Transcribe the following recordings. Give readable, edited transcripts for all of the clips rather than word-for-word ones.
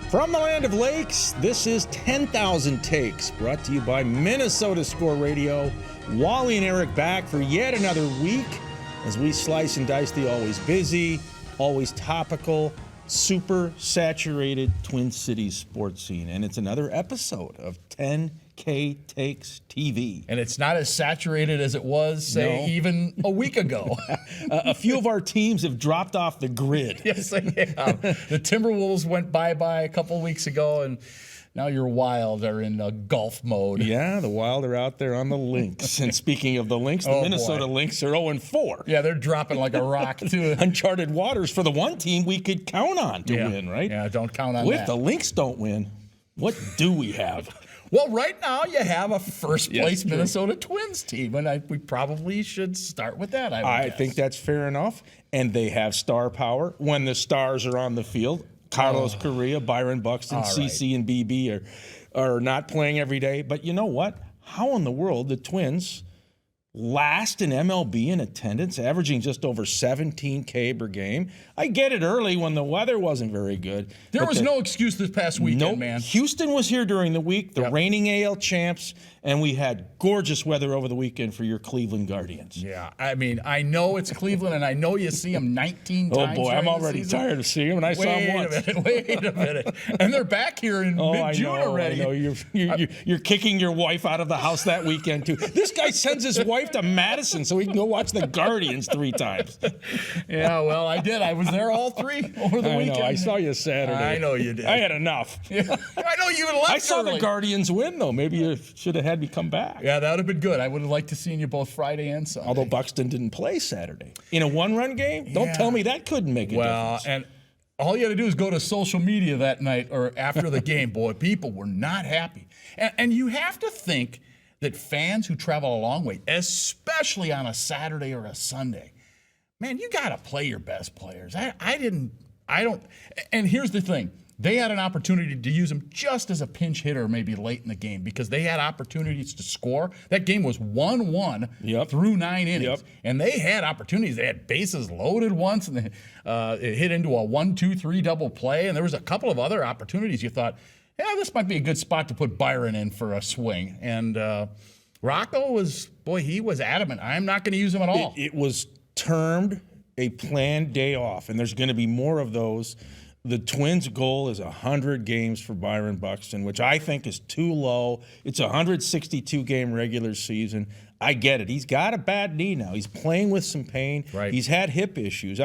From the land of lakes, this is 10,000 Takes, brought to you by Minnesota Score Radio. Wally and Eric back for yet another week as we slice and dice the always busy, always topical, super saturated Twin Cities sports scene. And it's another episode of 10K Takes TV. And it's not as saturated as it was, say, even a week ago. A few of our teams have dropped off the grid. Yes, they have. The Timberwolves went bye-bye a couple weeks ago, and now your Wild are in golf mode. Yeah, the Wild are out there on the Lynx. And speaking of the Lynx, the Minnesota Lynx are 0-4. Yeah, they're dropping like a rock, too. Uncharted waters for the one team we could count on to win, right? Yeah, don't count on that. If the Lynx don't win, what do we have? Well, right now you have a first-place Minnesota Twins team, and we probably should start with that, I think that's fair enough. And they have star power when the stars are on the field. Carlos Correa, Byron Buxton, CC, and BB are not playing every day. But you know what? How in the world the Twins last in MLB in attendance, averaging just over 17K per game? I get it early when the weather wasn't very good. There was no excuse this past weekend, man. Houston was here during the week, the reigning AL champs, and we had gorgeous weather over the weekend for your Cleveland Guardians. Yeah, I mean, I know it's Cleveland, and I know you see them 19 times. Oh, boy, I'm already tired of seeing them, and I saw them once. Wait a minute. And they're back here in mid-June already. I know. You're kicking your wife out of the house that weekend, too. This guy sends his wife to Madison so he can go watch the Guardians 3 times. Yeah, well, I did. I was there all 3 over the weekend. I saw you Saturday. I know you did. I had enough. Yeah. I know you left I saw early. the Guardians win, though. Maybe you should have had me come back. Yeah, that would have been good. I would have liked to seen you both Friday and Sunday. Although Buxton didn't play Saturday. In a one-run game? Don't tell me that couldn't make a difference. And all you had to do is go to social media that night or after the game. Boy, people were not happy. And you have to think that fans who travel a long way, especially on a Saturday or a Sunday, man, you got to play your best players. I don't. And here's the thing. They had an opportunity to use him just as a pinch hitter maybe late in the game because they had opportunities to score. That game was 1-1 through 9 innings. And they had opportunities. They had bases loaded once, and it hit into a 1-2-3 double play. And there was a couple of other opportunities you thought, yeah, this might be a good spot to put Byron in for a swing. And Rocco he was adamant. I'm not going to use him at all. It was termed a planned day off, and there's going to be more of those. The Twins' goal is 100 games for Byron Buxton, which I think is too low. It's a 162-game regular season. I get it. He's got a bad knee now. He's playing with some pain. Right. He's had hip issues.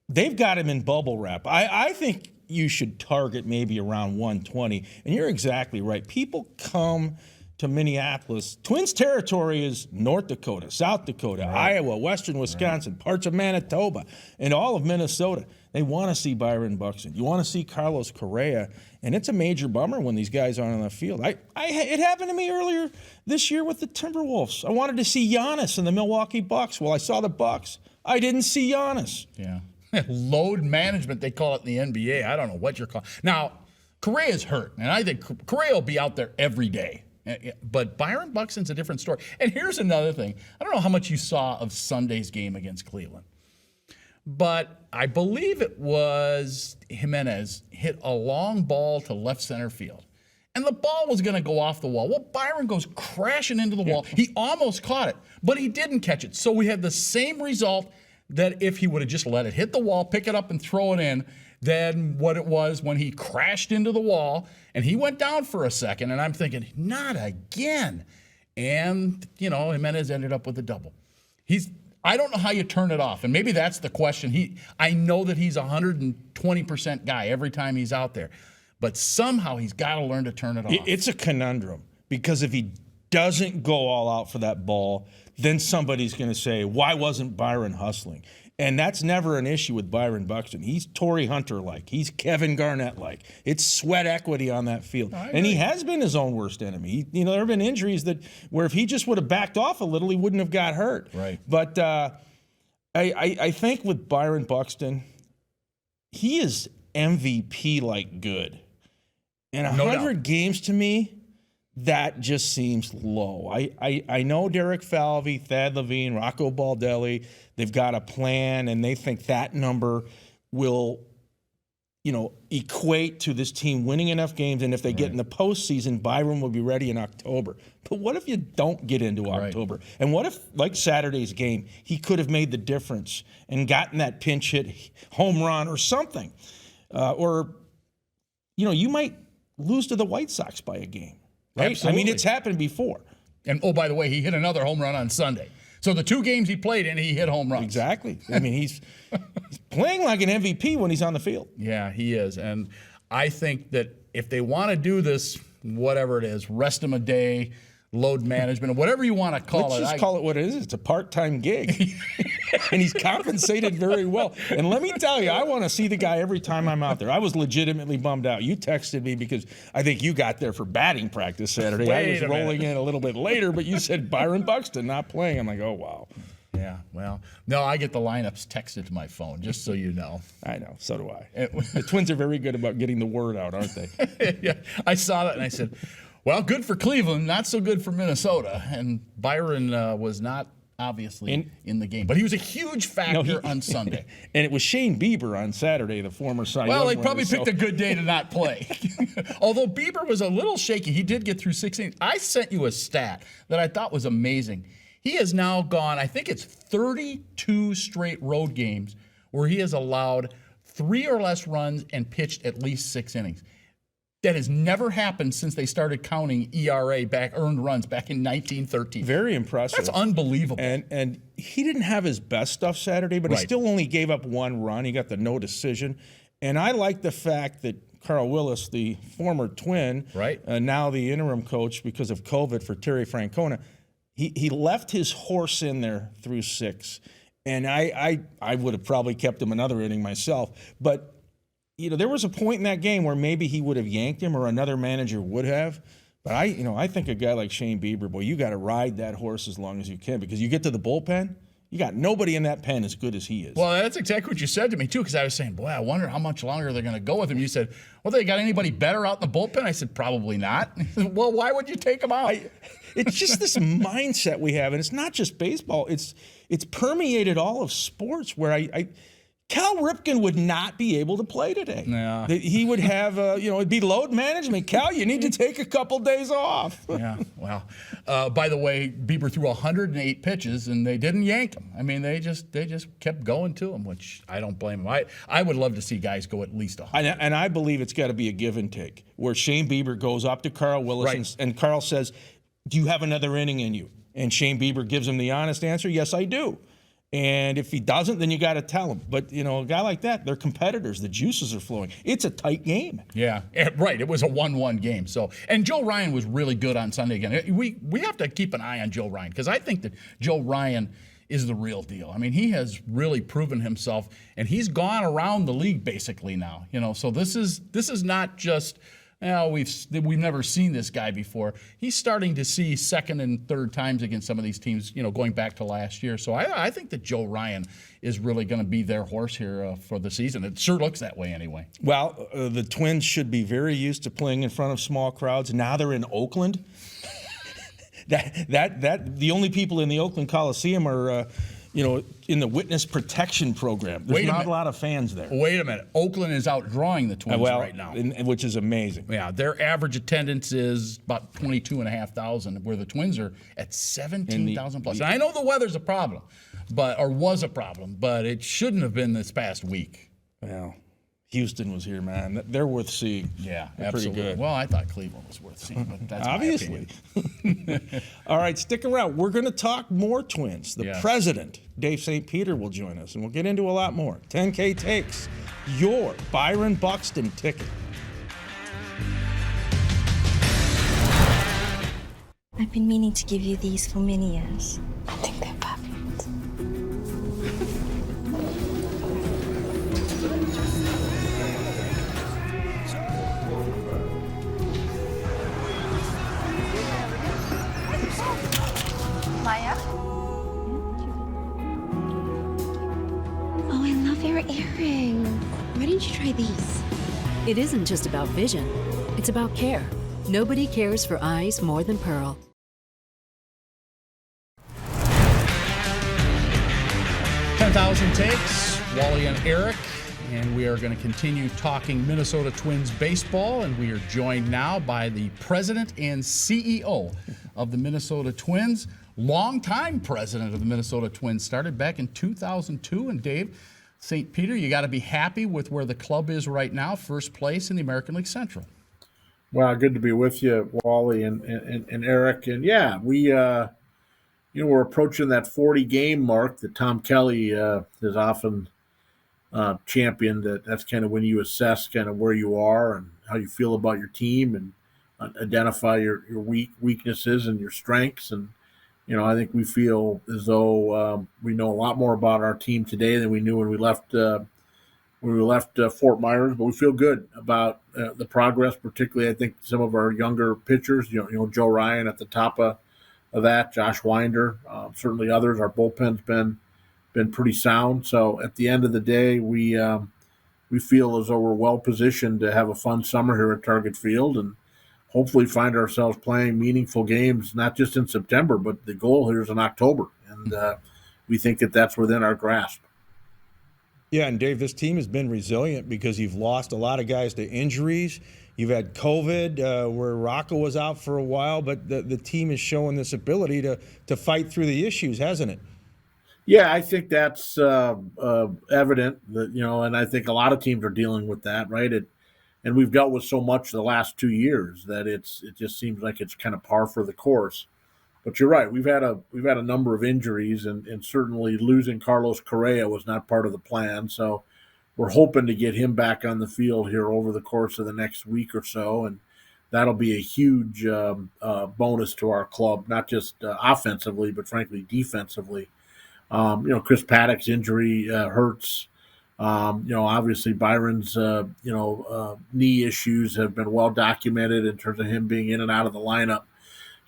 They've got him in bubble wrap. I think you should target maybe around 120. And you're exactly right. People come to Minneapolis. Twins territory is North Dakota, South Dakota, Iowa, western Wisconsin, parts of Manitoba, and all of Minnesota. They want to see Byron Buxton. You want to see Carlos Correa, and it's a major bummer when these guys aren't on the field. It happened to me earlier this year with the Timberwolves. I wanted to see Giannis and the Milwaukee Bucks. Well, I saw the Bucks. I didn't see Giannis. Yeah. Load management, they call it in the NBA. I don't know what you're calling. Now, Correa's hurt, and I think Correa will be out there every day. But Byron Buxton's a different story. And here's another thing. I don't know how much you saw of Sunday's game against Cleveland, but I believe it was Jimenez hit a long ball to left center field. And the ball was going to go off the wall. Well, Byron goes crashing into the wall. He almost caught it, but he didn't catch it. So we had the same result that if he would have just let it hit the wall, pick it up, and throw it in, than what it was when he crashed into the wall and he went down for a second. And I'm thinking, not again. And, Jimenez ended up with a double. I don't know how you turn it off. And maybe that's the question. I know that he's a 120% guy every time he's out there. But somehow he's got to learn to turn it off. It's a conundrum because if he doesn't go all out for that ball, then somebody's going to say, why wasn't Byron hustling? And that's never an issue with Byron Buxton. He's Torrey Hunter-like. He's Kevin Garnett-like. It's sweat equity on that field. And he has been his own worst enemy. There have been injuries where if he just would have backed off a little, he wouldn't have got hurt. Right. But I think with Byron Buxton, he is MVP-like good. And 100 games to me, that just seems low. I know Derek Falvey, Thad Levine, Rocco Baldelli, they've got a plan, and they think that number will equate to this team winning enough games, and if they get in the postseason, Byron will be ready in October. But what if you don't get into October? And what if, like Saturday's game, he could have made the difference and gotten that pinch hit home run or something? You might lose to the White Sox by a game, right? Absolutely. I mean, it's happened before. And, oh, by the way, he hit another home run on Sunday. So the 2 games he played in, he hit home runs. Exactly. I mean, he's playing like an MVP when he's on the field. Yeah, he is. And I think that if they want to do this, whatever it is, rest him a day, load management, or whatever you want to call Let's it. just call it what it is. It's a part-time gig. And he's compensated very well. And let me tell you, I want to see the guy every time I'm out there. I was legitimately bummed out. You texted me because I think you got there for batting practice Saturday. I was rolling in a little bit later, but you said Byron Buxton not playing. I'm like, oh, wow. Yeah, well, no, I get the lineups texted to my phone, just so you know. I know, so do I. The Twins are very good about getting the word out, aren't they? Yeah, I saw that and I said, well, good for Cleveland, not so good for Minnesota. And Byron was not obviously in the game, but he was a huge factor on Sunday. And it was Shane Bieber on Saturday, the former Cy Young Well, they winner, probably picked a good day to not play. Although Bieber was a little shaky. He did get through 16. I sent you a stat that I thought was amazing. He has now gone, I think it's 32 straight road games where he has allowed 3 or less runs and pitched at least 6 innings. That has never happened since they started counting ERA earned runs back in 1913. Very impressive. That's unbelievable. And he didn't have his best stuff Saturday, but he still only gave up 1 run. He got the no decision. And I like the fact that Carl Willis, the former Twin, now the interim coach because of COVID for Terry Francona, he left his horse in there through 6. And I would have probably kept him another inning myself. But there was a point in that game where maybe he would have yanked him or another manager would have. But I think a guy like Shane Bieber, boy, you got to ride that horse as long as you can because you get to the bullpen, you got nobody in that pen as good as he is. Well, that's exactly what you said to me, too, because I was saying, boy, I wonder how much longer they're going to go with him. You said, well, they got anybody better out in the bullpen? I said, probably not. Well, why would you take him out? It's just this mindset we have, and it's not just baseball. It's permeated all of sports where Cal Ripken would not be able to play today. Yeah. He would have, it'd be load management. Cal, you need to take a couple days off. Yeah, well, by the way, Bieber threw 108 pitches, and they didn't yank him. I mean, they just kept going to him, which I don't blame him. I would love to see guys go at least 100. And I believe it's got to be a give and take, where Shane Bieber goes up to Carl Willis, and Carl says, do you have another inning in you? And Shane Bieber gives him the honest answer, yes, I do. And if he doesn't, then you got to tell him. But, a guy like that, they're competitors. The juices are flowing. It's a tight game. Yeah, right. It was a 1-1 game. And Joe Ryan was really good on Sunday again. We have to keep an eye on Joe Ryan because I think that Joe Ryan is the real deal. I mean, he has really proven himself, and he's gone around the league basically now. So this is not just we've never seen this guy before. He's starting to see second and third times against some of these teams, going back to last year. So I think that Joe Ryan is really going to be their horse here for the season. It sure looks that way anyway. Well, the Twins should be very used to playing in front of small crowds. Now they're in Oakland. The only people in the Oakland Coliseum are in the witness protection program. There's not a lot of fans there. Wait a minute. Oakland is outdrawing the Twins right now. Which is amazing. Yeah, their average attendance is about 22,500, where the Twins are at 17,000 plus. And I know the weather's a problem, was a problem, but it shouldn't have been this past week. Well, Houston was here, man. They're worth seeing. Yeah, They're absolutely. Pretty good. Well, I thought Cleveland was worth seeing, but that's obviously. My opinion. All right, stick around. We're going to talk more Twins. The president, Dave St. Peter, will join us, and we'll get into a lot more. 10K Takes, your Byron Buxton ticket. I've been meaning to give you these for many years. I think they're perfect. Maya? Oh, I love your earring. Why didn't you try these? It isn't just about vision. It's about care. Nobody cares for eyes more than Pearl. 10,000 takes. Wally and Eric and we are going to continue talking Minnesota Twins baseball, and we are joined now by the president and CEO of the Minnesota Twins, longtime president of the Minnesota Twins, started back in 2002. And Dave St. Peter, you got to be happy with where the club is right now, first place in the American League Central. Well, good to be with you, Wally and Eric. And yeah, we're approaching that 40 game mark that Tom Kelly has often championed. That's kind of when you assess kind of where you are and how you feel about your team and identify your weaknesses and your strengths. And I think we feel as though we know a lot more about our team today than we knew when we left. Fort Myers, but we feel good about the progress. Particularly, I think some of our younger pitchers, Joe Ryan at the top of that, Josh Winder, certainly others. Our bullpen's been pretty sound. So at the end of the day, we feel as though we're well positioned to have a fun summer here at Target Field and hopefully find ourselves playing meaningful games, not just in September, but the goal here is in October, and we think that that's within our grasp. Yeah, and Dave, this team has been resilient because you've lost a lot of guys to injuries. You've had COVID, where Rocco was out for a while, but the team is showing this ability to fight through the issues, hasn't it? Yeah, I think that's evident, and I think a lot of teams are dealing with that, right? And we've dealt with so much the last 2 years that it just seems like it's kind of par for the course. But you're right. We've had a number of injuries, and certainly losing Carlos Correa was not part of the plan. So we're hoping to get him back on the field here over the course of the next week or so, and that'll be a huge bonus to our club, not just offensively, but frankly defensively. Chris Paddock's injury hurts. Obviously Byron's knee issues have been well documented in terms of him being in and out of the lineup.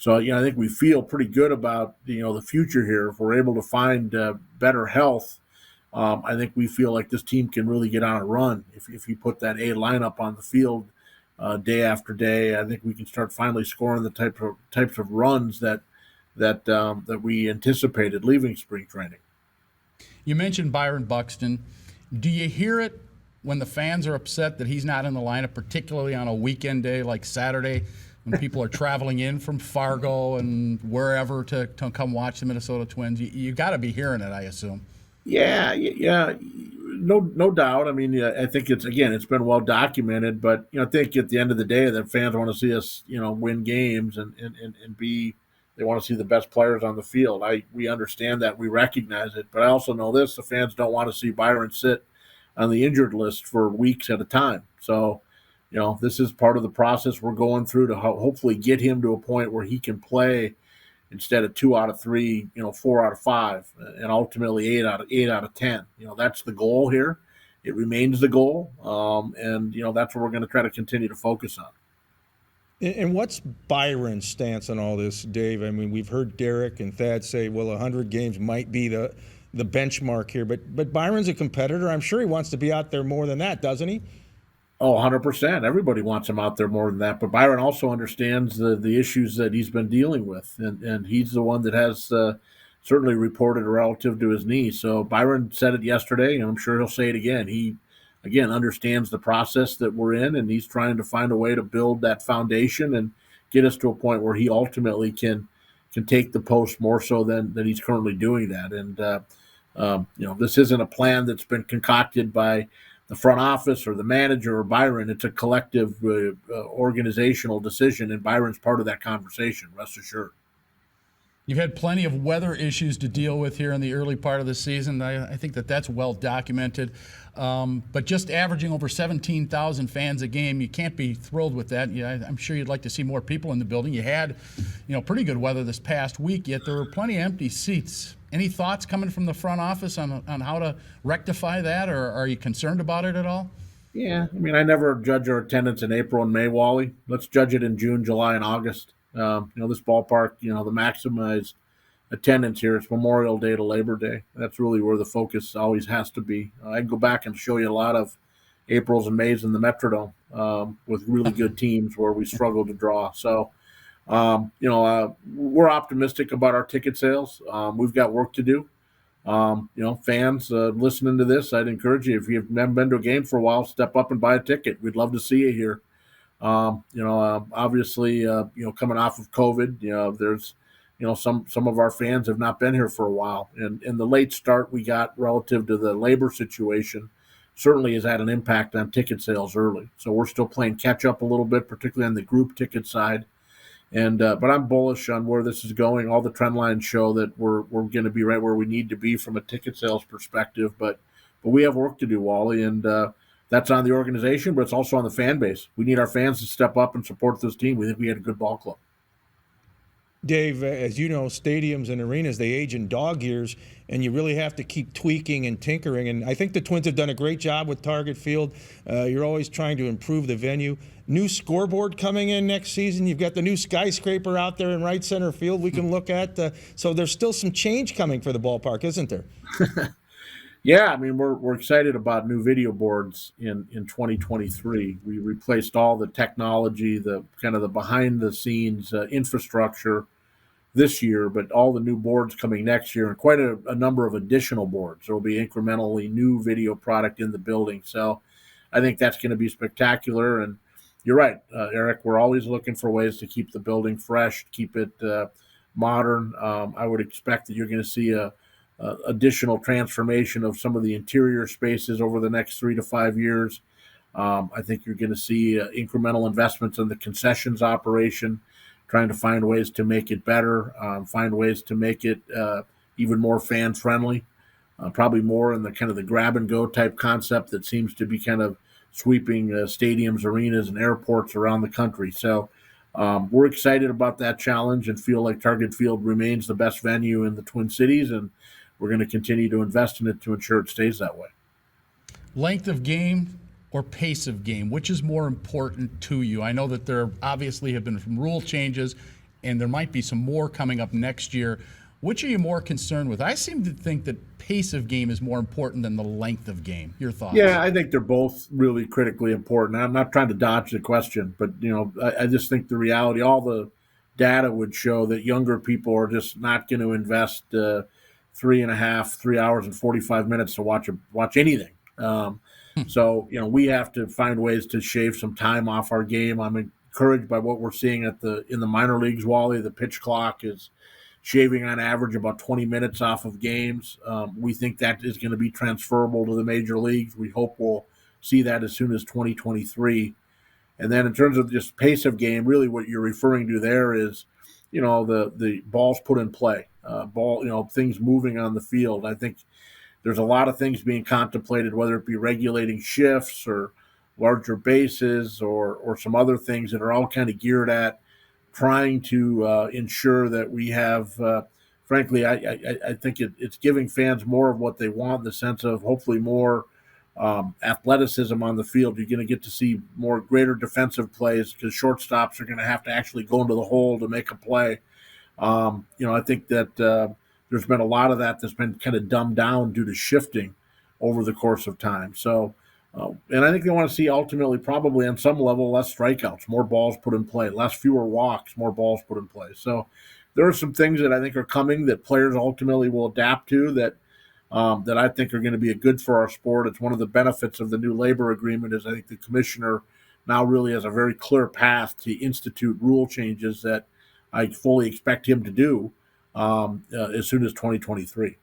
So, I think we feel pretty good about, the future here. If we're able to find better health, I think we feel like this team can really get on a run. If you put that A lineup on the field day after day, I think we can start finally scoring the types of runs that we anticipated leaving spring training. You mentioned Byron Buxton. Do you hear it when the fans are upset that he's not in the lineup, particularly on a weekend day like Saturday, when people are traveling in from Fargo and wherever to come watch the Minnesota Twins? You got to be hearing it, I assume. Yeah, no doubt. I mean, I think it's been well documented, but I think at the end of the day, that fans want to see us, win games and they want to see the best players on the field. We understand that, we recognize it, but I also know this: the fans don't want to see Byron sit on the injured list for weeks at a time. So, this is part of the process we're going through to hopefully get him to a point where he can play instead of 2 out of 3, 4 out of 5, and ultimately 8 out of 10. That's the goal here. It remains the goal, and that's what we're going to try to continue to focus on. And what's Byron's stance on all this, Dave? I mean, we've heard Derek and Thad say, well, 100 games might be the benchmark here, but Byron's a competitor. I'm sure he wants to be out there more than that, doesn't he? Oh, 100%. Everybody wants him out there more than that. But Byron also understands the issues that he's been dealing with, and he's the one that has certainly reported relative to his knee. So Byron said it yesterday, and I'm sure he'll say it again. He, again, understands the process that we're in, and he's trying to find a way to build that foundation and get us to a point where he ultimately can take the post more so than he's currently doing that. And, this isn't a plan that's been concocted by the front office or the manager or Byron. It's a collective organizational decision, and Byron's part of that conversation, rest assured. You've had plenty of weather issues to deal with here in the early part of the season. I think that's well documented. But just averaging over 17,000 fans a game, you can't be thrilled with that. Yeah, I'm sure you'd like to see more people in the building. You had, pretty good weather this past week, yet there were plenty of empty seats. Any thoughts coming from the front office on how to rectify that, or are you concerned about it at all? Yeah, I mean, I never judge our attendance in April and May, Wally. Let's judge it in June, July, and August. This ballpark, the maximized attendance here, it's Memorial Day to Labor Day. That's really where the focus always has to be. I can go back and show you a lot of Aprils and Mays in the Metrodome with really good teams where we struggle to draw. So, we're optimistic about our ticket sales. We've got work to do. Fans listening to this, I'd encourage you, if you've never been to a game for a while, step up and buy a ticket. We'd love to see you here. Obviously, coming off of COVID, there's, some of our fans have not been here for a while, and the late start we got relative to the labor situation certainly has had an impact on ticket sales early. So we're still playing catch up a little bit, particularly on the group ticket side. And but I'm bullish on where this is going. All the trend lines show that we're going to be right where we need to be from a ticket sales perspective. But we have work to do, Wally, and that's on the organization, but it's also on the fan base. We need our fans to step up and support this team. We think we had a good ball club. Dave, as you know, stadiums and arenas, they age in dog years, and you really have to keep tweaking and tinkering. And I think the Twins have done a great job with Target Field. You're always trying to improve the venue. New scoreboard coming in next season. You've got the new skyscraper out there in right center field we can look at. So there's still some change coming for the ballpark, isn't there? Yeah, I mean, we're excited about new video boards in 2023. We replaced all the technology, the kind of the behind the scenes infrastructure this year, but all the new boards coming next year, and quite a number of additional boards. There will be incrementally new video product in the building. So I think that's going to be spectacular. And you're right, Eric, we're always looking for ways to keep the building fresh, keep it modern. I would expect that you're going to see a additional transformation of some of the interior spaces over the next 3 to 5 years. I think you're going to see incremental investments in the concessions operation, trying to find ways to make it better, find ways to make it even more fan friendly, probably more in the kind of the grab and go type concept that seems to be kind of sweeping stadiums, arenas, and airports around the country. So we're excited about that challenge and feel like Target Field remains the best venue in the Twin Cities, and we're going to continue to invest in it to ensure it stays that way. Length of game or pace of game, which is more important to you? I know that there obviously have been some rule changes, and there might be some more coming up next year. Which are you more concerned with? I seem to think that pace of game is more important than the length of game. Your thoughts? Yeah, I think they're both really critically important. I'm not trying to dodge the question, but I just think the reality, all the data would show that younger people are just not going to invest 3 hours and 45 minutes to watch anything. So we have to find ways to shave some time off our game. I'm encouraged by what we're seeing in the minor leagues, Wally. The pitch clock is shaving on average about 20 minutes off of games. We think that is going to be transferable to the major leagues. We hope we'll see that as soon as 2023. And then in terms of just pace of game, really what you're referring to there is, the balls put in play, things moving on the field. I think there's a lot of things being contemplated, whether it be regulating shifts or larger bases or some other things that are all kind of geared at trying to ensure that we have, frankly, I think it's giving fans more of what they want in the sense of hopefully more athleticism on the field. You're going to get to see greater defensive plays because shortstops are going to have to actually go into the hole to make a play. I think that there's been a lot of that's been kind of dumbed down due to shifting over the course of time. So, and I think they want to see ultimately probably on some level less strikeouts, more balls put in play, fewer walks, more balls put in play. So there are some things that I think are coming that players ultimately will adapt to that I think are going to be good for our sport. It's one of the benefits of the new labor agreement is I think the commissioner now really has a very clear path to institute rule changes that I fully expect him to do as soon as 2023.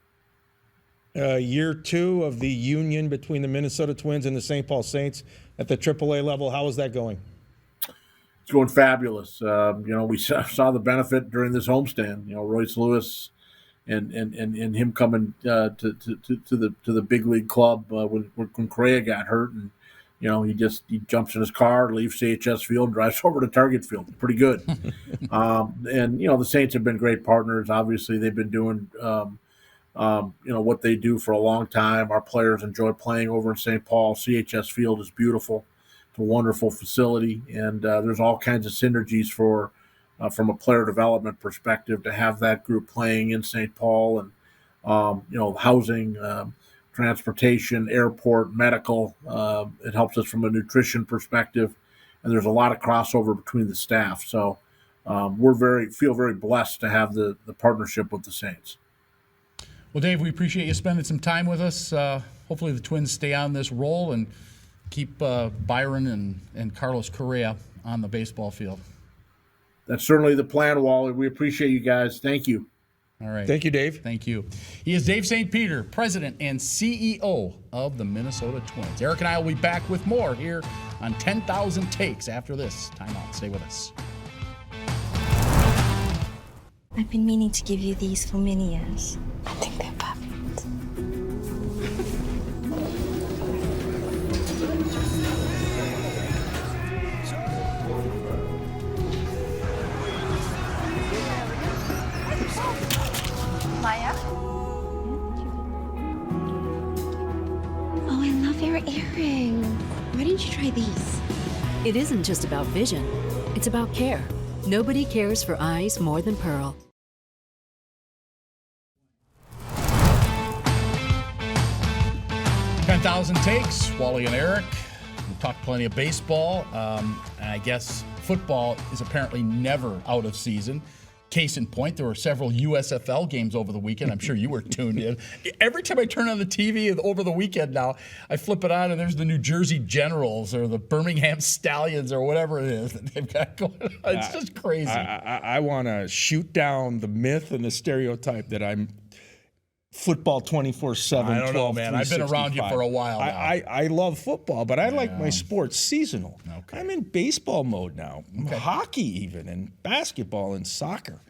Year 2 of the union between the Minnesota Twins and the St. Paul Saints at the AAA level. How is that going? It's going fabulous. We saw the benefit during this homestand. Royce Lewis and him coming to the big league club when Correa got hurt, and he jumps in his car, leaves CHS Field, drives over to Target Field. Pretty good. And the Saints have been great partners. Obviously, they've been doing what they do for a long time. Our players enjoy playing over in St. Paul. CHS Field is beautiful. It's a wonderful facility, and there's all kinds of synergies from a player development perspective to have that group playing in St. Paul, and housing, transportation, airport, medical. It helps us from a nutrition perspective, and there's a lot of crossover between the staff. So feel very blessed to have the partnership with the Saints. Well, Dave, we appreciate you spending some time with us. Hopefully the Twins stay on this roll and keep Byron and Carlos Correa on the baseball field. That's certainly the plan, Wally. We appreciate you guys. Thank you. All right. Thank you, Dave. Thank you. He is Dave St. Peter, President and CEO of the Minnesota Twins. Eric and I will be back with more here on 10,000 Takes after this timeout. Stay with us. I've been meaning to give you these for many years. I think they're perfect. Maya? Oh, I love your earring. Why didn't you try these? It isn't just about vision, it's about care. Nobody cares for eyes more than Pearl. Ten 10,000 Takes, Wally and Eric. We talked plenty of baseball. And I guess football is apparently never out of season. Case in point, there were several USFL games over the weekend. I'm sure you were tuned in. Every time I turn on the TV over the weekend now, I flip it on and there's the New Jersey Generals or the Birmingham Stallions or whatever it is that they've got going on. It's just crazy. I want to shoot down the myth and the stereotype that I'm football 24/7. I don't know, man. I've been around you for a while now. I love football, but I like my sports seasonal. Okay. I'm in baseball mode now, hockey even, and basketball and soccer.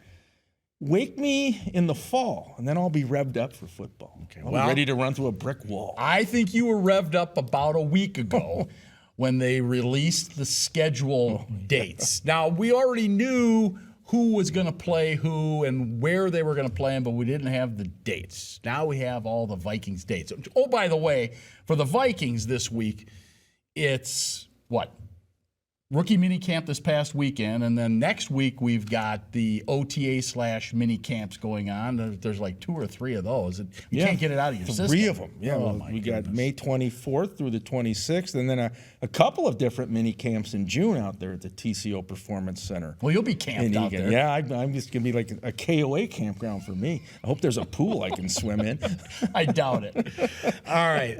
Wake me in the fall, and then I'll be revved up for football. Okay, I'll be ready to run through a brick wall. I think you were revved up about a week ago when they released the schedule dates. Now, we already knew who was going to play who and where they were going to play them, but we didn't have the dates. Now we have all the Vikings dates. Oh, by the way, for the Vikings this week, it's what? Rookie mini camp this past weekend, and then next week we've got the OTA/mini camps going on. There's like 2 or 3 of those. You can't get it out of your system. 3 of them. Yeah, we got May 24th through the 26th, and then a couple of different mini camps in June out there at the TCO Performance Center. Well, you'll be camped out there. Yeah, I'm just going to be like a KOA campground for me. I hope there's a pool I can swim in. I doubt it. All right.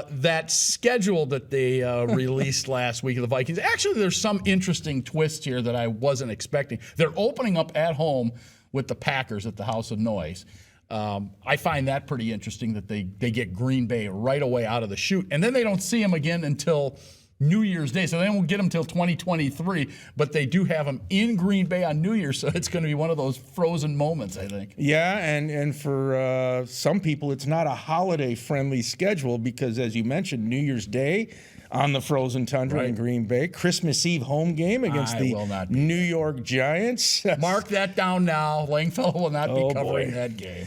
That schedule that they released last week of the Vikings, actually, there's some interesting twist here that I wasn't expecting. They're opening up at home with the Packers at the House of Noise. I find that pretty interesting that they get Green Bay right away out of the chute, and then they don't see them again until New Year's Day, so they won't get them until 2023, but they do have them in Green Bay on New Year's, so it's going to be one of those frozen moments, I think. Yeah, and for some people, it's not a holiday-friendly schedule because, as you mentioned, New Year's Day on the frozen tundra in Green Bay, Christmas Eve home game against the New York Giants. Mark that down now. Langfellow will not be covering that game.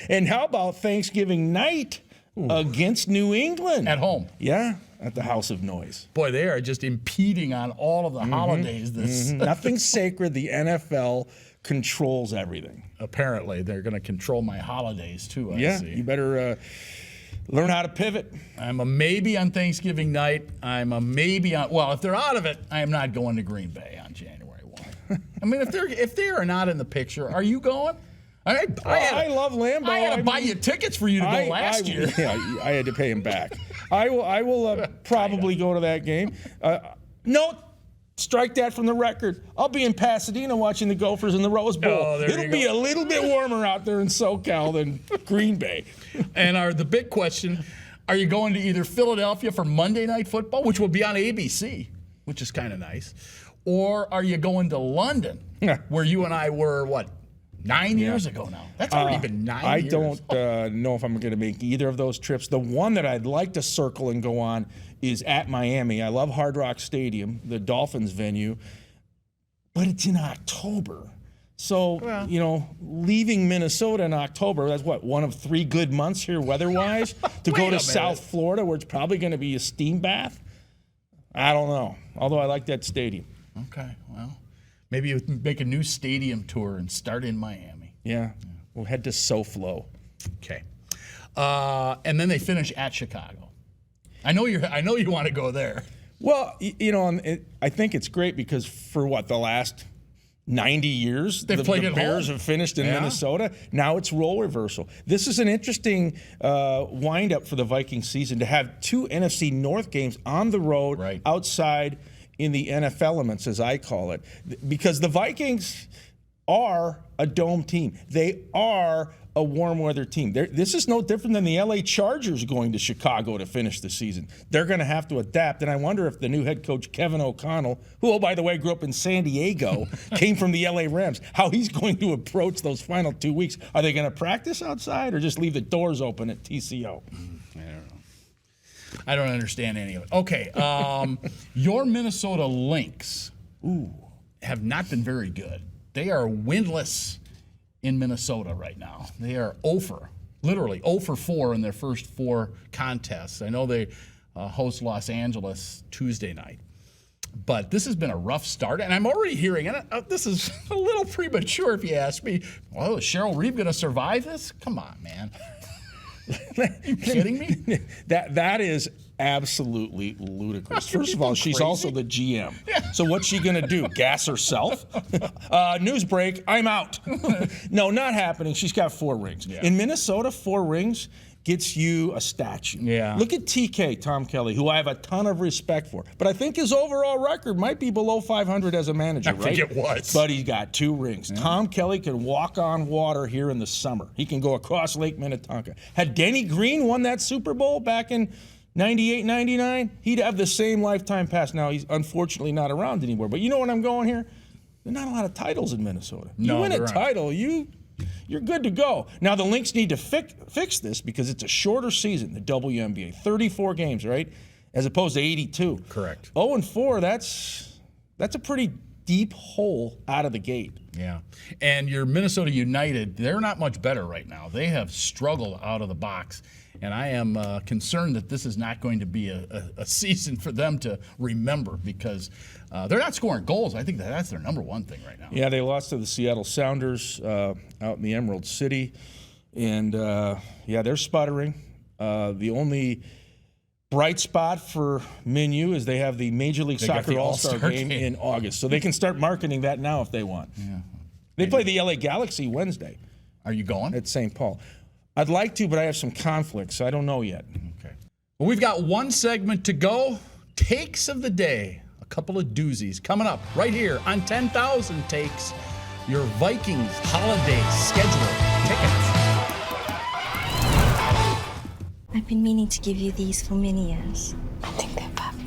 And how about Thanksgiving night against New England? At home. Yeah. At the House of Noise. Boy, they are just impeding on all of the holidays. Nothing's sacred. The NFL controls everything. Apparently, they're going to control my holidays too. I see. You better learn how to pivot. I'm a maybe on Thanksgiving night. I'm a maybe on. Well, if they're out of it, I am not going to Green Bay on January 1. I mean, if they are not in the picture, are you going? I love Lambeau. I had to buy you tickets for you to go last year. Yeah, I had to pay him back. I will probably go to that game. No, strike that from the record. I'll be in Pasadena watching the Gophers in the Rose Bowl. It'll be a little bit warmer out there in SoCal than Green Bay. And the big question, are you going to either Philadelphia for Monday Night Football, which will be on ABC, which is kind of nice, or are you going to London, where you and I were, 9 years ago now? That's already been 9 years. I don't know if I'm going to make either of those trips. The one that I'd like to circle and go on is at Miami. I love Hard Rock Stadium, the Dolphins venue, but it's in October. So, leaving Minnesota in October, that's one of 3 good months here weather-wise, to go to South Florida where it's probably going to be a steam bath? I don't know, although I like that stadium. Okay, well. Maybe you make a new stadium tour and start in Miami. Yeah. We'll head to SoFlo. Okay. And then they finish at Chicago. I know you want to go there. Well, I think it's great because for the last 90 years. They've played the at Bears home. have finished in Yeah. Minnesota. Now it's role reversal. This is an interesting wind-up for the Vikings season to have two NFC North games on the road Right. outside in the NF elements, as I call it, because the Vikings are a dome team. They are a warm weather team. This is no different than the LA Chargers going to Chicago to finish the season. They're going to have to adapt. And I wonder if the new head coach, Kevin O'Connell, who, oh, by the way, grew up in San Diego, came from the LA Rams, how he's going to approach those final 2 weeks. Are they going to practice outside or just leave the doors open at TCO? I don't understand any of it. Okay, your Minnesota Lynx have not been very good. They are winless in Minnesota right now. They are 0 for 4 in their first 4 contests. I know they host Los Angeles Tuesday night. But this has been a rough start, and I'm already hearing, and this is a little premature if you ask me, well, is Cheryl Reeve going to survive this? Come on, man. You kidding me? That is absolutely ludicrous. First of all, she's also the GM. Yeah. So what's she going to do? Gas herself? News break. I'm out. No, not happening. She's got 4 rings. Yeah. In Minnesota, 4 rings gets you a statue. Yeah. Look at TK, Tom Kelly, who I have a ton of respect for. But I think his overall record might be below 500 as a manager, right? I think it was. But he's got 2 rings. Yeah. Tom Kelly can walk on water here in the summer. He can go across Lake Minnetonka. Had Denny Green won that Super Bowl back in 98, 99, he'd have the same lifetime pass. Now, he's unfortunately not around anymore. But you know what I'm going here? There's not a lot of titles in Minnesota. No, you win a there aren't. title, you're good to go. Now, the Lynx need to fix this because it's a shorter season, the WNBA. 34 games, right? As opposed to 82. Correct. 0-4, that's a pretty deep hole out of the gate. Yeah. And your Minnesota United, they're not much better right now. They have struggled out of the box. And I am concerned that this is not going to be a season for them to remember because they're not scoring goals. I think that's their number one thing right now. Yeah, they lost to the Seattle Sounders out in the Emerald City. And, they're sputtering. The only bright spot for Minu is they have the Major League Soccer All-Star game in August. So they can start marketing that now if they want. Yeah. They play the LA Galaxy Wednesday. Are you going? At St. Paul. I'd like to, but I have some conflicts. I don't know yet. Okay. Well, we've got one segment to go. Takes of the day. A couple of doozies coming up right here on 10,000 Takes. Your Vikings holiday schedule tickets. I've been meaning to give you these for many years. I think they're perfect.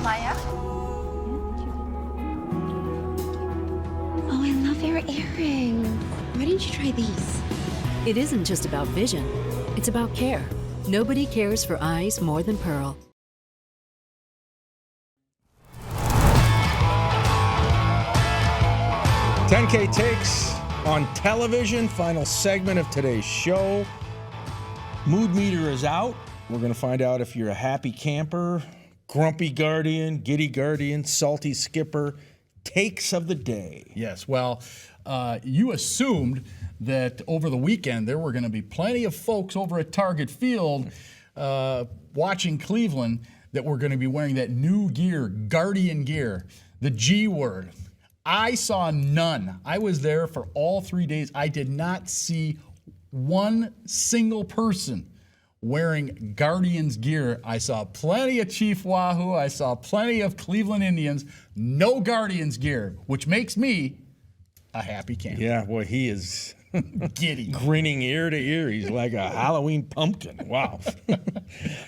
Maya? Oh, I love your earring. Why didn't you try these? It isn't just about vision, it's about care. Nobody cares for eyes more than Pearl. $10K Takes on television. Final segment of today's show. Mood meter is out. We're going to find out if you're a happy camper, grumpy guardian, giddy guardian, salty skipper. Takes of the day. Yes, well, you assumed that over the weekend there were going to be plenty of folks over at Target Field watching Cleveland that were going to be wearing that new gear, Guardian gear, the G word. I saw none. I was there for all 3 days. I did not see one single person wearing Guardians gear. I saw plenty of Chief Wahoo. I saw plenty of Cleveland Indians. No Guardians gear, which makes me a happy camper. Yeah, boy, he is Giddy. grinning ear to ear. He's like a Halloween pumpkin. Wow.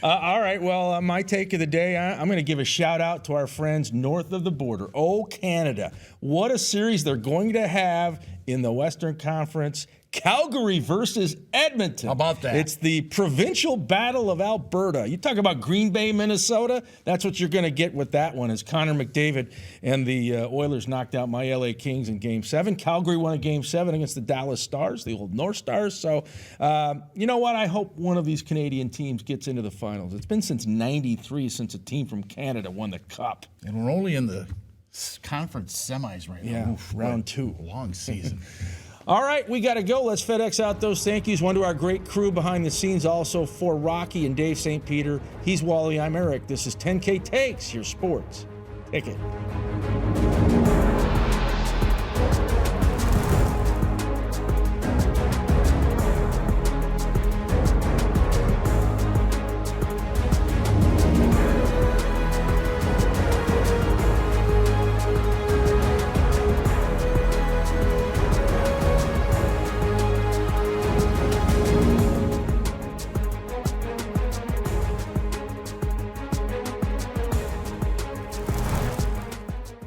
All right, well, my take of the day, I'm going to give a shout out to our friends north of the border. Oh, Canada. What a series they're going to have in the Western Conference. Calgary versus Edmonton. How about that? It's the provincial battle of Alberta. You talk about Green Bay, Minnesota, that's what you're going to get with that one as Connor McDavid and the Oilers knocked out my LA Kings in Game 7. Calgary won a Game 7 against the Dallas Stars, the old North Stars. So, you know what? I hope one of these Canadian teams gets into the finals. It's been since 93 since a team from Canada won the Cup. And we're only in the conference semis right now. Yeah, round 2. Long season. All right, we got to go. Let's FedEx out those thank yous. One to our great crew behind the scenes, also for Rocky and Dave St. Peter. He's Wally, I'm Eric. This is 10K Takes, your sports ticket.